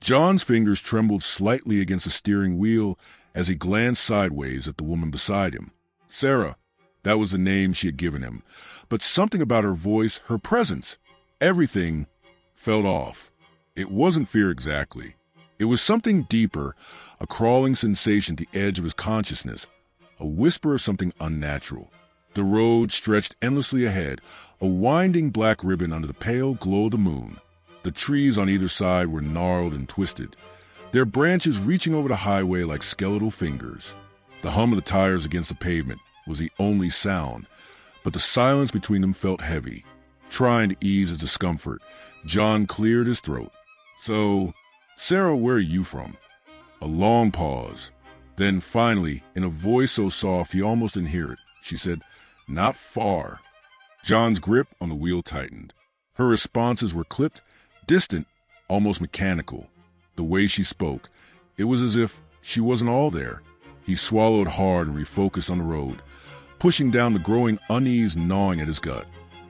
John's fingers trembled slightly against the steering wheel as he glanced sideways at the woman beside him. Sarah, that was the name she had given him. But something about her voice, her presence, everything felt off. It wasn't fear exactly. It was something deeper, a crawling sensation at the edge of his consciousness, a whisper of something unnatural. The road stretched endlessly ahead, a winding black ribbon under the pale glow of the moon. The trees on either side were gnarled and twisted, their branches reaching over the highway like skeletal fingers. The hum of the tires against the pavement was the only sound, but the silence between them felt heavy. Trying to ease his discomfort, John cleared his throat. So, Sarah, where are you from? A long pause. Then finally, in a voice so soft he almost didn't hear it, she said, not far. John's grip on the wheel tightened. Her responses were clipped, distant, almost mechanical. The way she spoke, it was as if she wasn't all there. He swallowed hard and refocused on the road, pushing down the growing unease gnawing at his gut.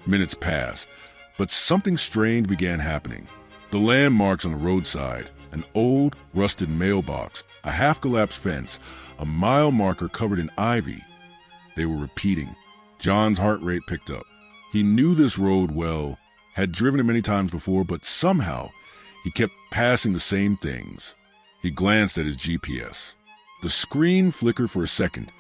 Minutes passed, but something strange began happening. The landmarks on the roadside, an old, rusted mailbox, a half-collapsed fence, a mile marker covered in ivy. They were repeating. John's heart rate picked up. He knew this road well, had driven it many times before, but somehow he kept passing the same things. He glanced at his GPS. The screen flickered for a second,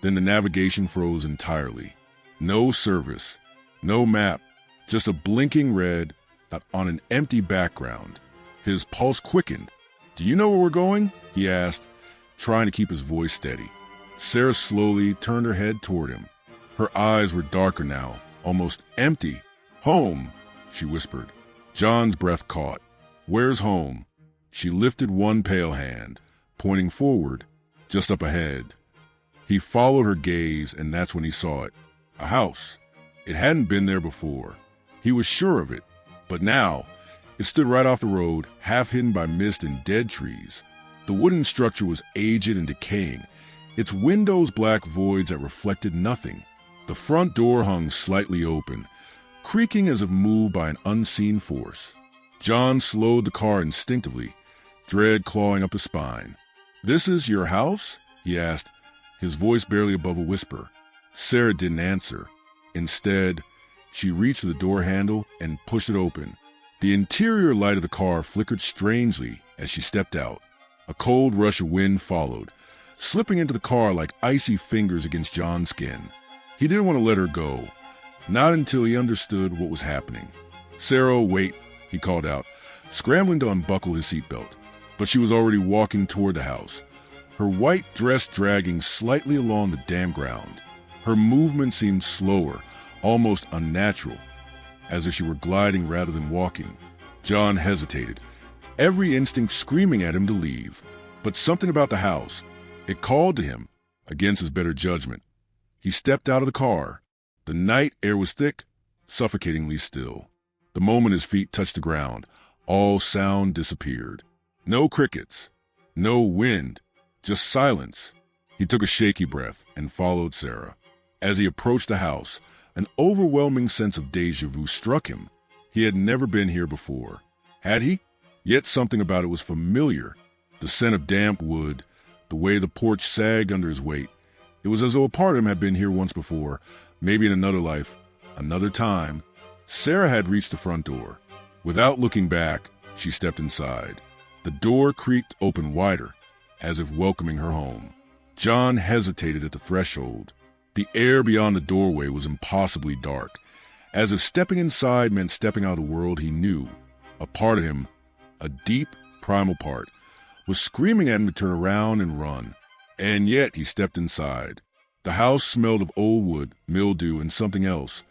then the navigation froze entirely. No service, no map, just a blinking red dot on an empty background. His pulse quickened. Do you know where we're going? He asked, trying to keep his voice steady. Sarah slowly turned her head toward him. Her eyes were darker now, almost empty. Home, she whispered. John's breath caught. Where's home? She lifted one pale hand, pointing forward, just up ahead. He followed her gaze, and that's when he saw it. A house. It hadn't been there before. He was sure of it. But now, it stood right off the road, half hidden by mist and dead trees. The wooden structure was aged and decaying, its windows black voids that reflected nothing. The front door hung slightly open, creaking as if moved by an unseen force. John slowed the car instinctively, dread clawing up his spine. This is your house? He asked, his voice barely above a whisper. Sarah didn't answer. Instead, she reached for the door handle and pushed it open. The interior light of the car flickered strangely as she stepped out. A cold rush of wind followed, slipping into the car like icy fingers against John's skin. He didn't want to let her go, not until he understood what was happening. Sarah, wait, he called out, scrambling to unbuckle his seatbelt. But she was already walking toward the house, her white dress dragging slightly along the damp ground. Her movement seemed slower, almost unnatural, as if she were gliding rather than walking. John hesitated, every instinct screaming at him to leave. But something about the house, it called to him, against his better judgment. He stepped out of the car. The night air was thick, suffocatingly still. The moment his feet touched the ground, all sound disappeared. No crickets, no wind, just silence. He took a shaky breath and followed Sarah. As he approached the house, an overwhelming sense of déjà vu struck him. He had never been here before. Had he? Yet something about it was familiar. The scent of damp wood, the way the porch sagged under his weight. It was as though a part of him had been here once before, maybe in another life, another time. Sarah had reached the front door. Without looking back, she stepped inside. The door creaked open wider, as if welcoming her home. John hesitated at the threshold. The air beyond the doorway was impossibly dark, as if stepping inside meant stepping out of the world he knew. A part of him, a deep, primal part, was screaming at him to turn around and run. And yet he stepped inside. The house smelled of old wood, mildew, and something else,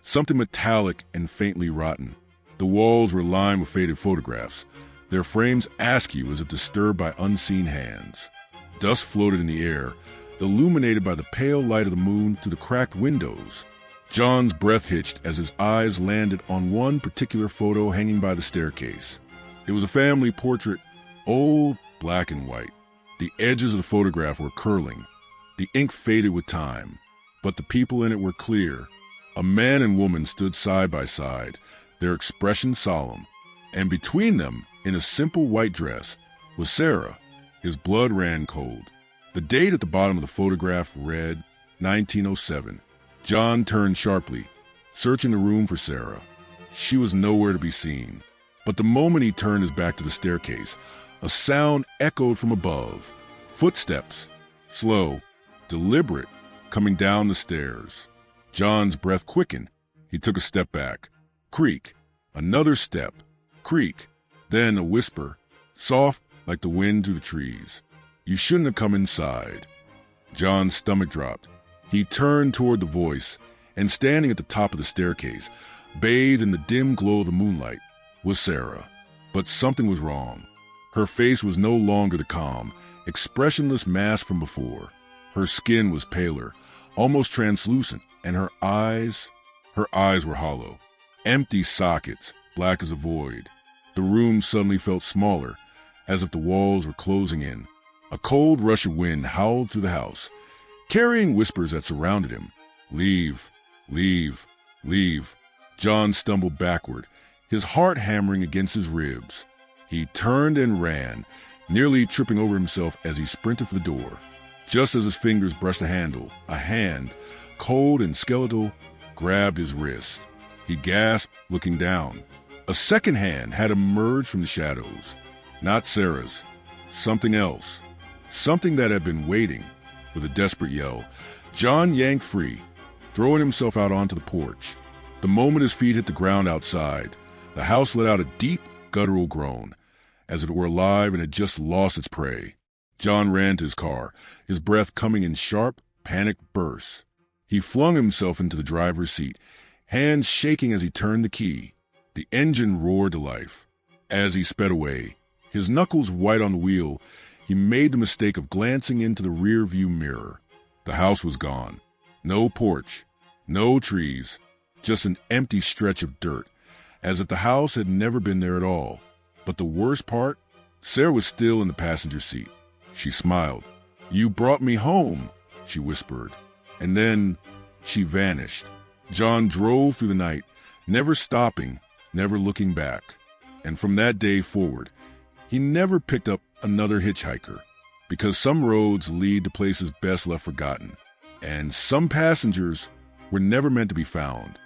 something metallic and faintly rotten. The walls were lined with faded photographs, their frames askew as if disturbed by unseen hands. Dust floated in the air, illuminated by the pale light of the moon through the cracked windows. John's breath hitched as his eyes landed on one particular photo hanging by the staircase. It was a family portrait, old, black and white. The edges of the photograph were curling. The ink faded with time, but the people in it were clear. A man and woman stood side by side, their expression solemn, and between them, in a simple white dress, was Sarah. His blood ran cold. The date at the bottom of the photograph read 1907. John turned sharply, searching the room for Sarah. She was nowhere to be seen. But the moment he turned his back to the staircase, a sound echoed from above. Footsteps, slow, deliberate, coming down the stairs. John's breath quickened. He took a step back. Creak. Another step. Creak. Then a whisper, soft like the wind through the trees. You shouldn't have come inside. John's stomach dropped. He turned toward the voice, and standing at the top of the staircase, bathed in the dim glow of the moonlight, was Sarah. But something was wrong. Her face was no longer the calm, expressionless mask from before. Her skin was paler, almost translucent, and her eyes were hollow. Empty sockets, black as a void. The room suddenly felt smaller, as if the walls were closing in. A cold rush of wind howled through the house, carrying whispers that surrounded him. Leave, leave, leave. John stumbled backward, his heart hammering against his ribs. He turned and ran, nearly tripping over himself as he sprinted for the door. Just as his fingers brushed the handle, a hand, cold and skeletal, grabbed his wrist. He gasped, looking down. A second hand had emerged from the shadows. Not Sarah's. Something else. Something that had been waiting. With a desperate yell, John yanked free, throwing himself out onto the porch. The moment his feet hit the ground outside, the house let out a deep, guttural groan, as if it were alive and had just lost its prey. John ran to his car, his breath coming in sharp, panicked bursts. He flung himself into the driver's seat, hands shaking as he turned the key. The engine roared to life. As he sped away, his knuckles white on the wheel, he made the mistake of glancing into the rear-view mirror. The house was gone. No porch, no trees, just an empty stretch of dirt, as if the house had never been there at all. But the worst part, Sarah was still in the passenger seat. She smiled. "You brought me home," she whispered. And then she vanished. John drove through the night, never stopping, never looking back. And from that day forward, he never picked up another hitchhiker, because some roads lead to places best left forgotten, and some passengers were never meant to be found.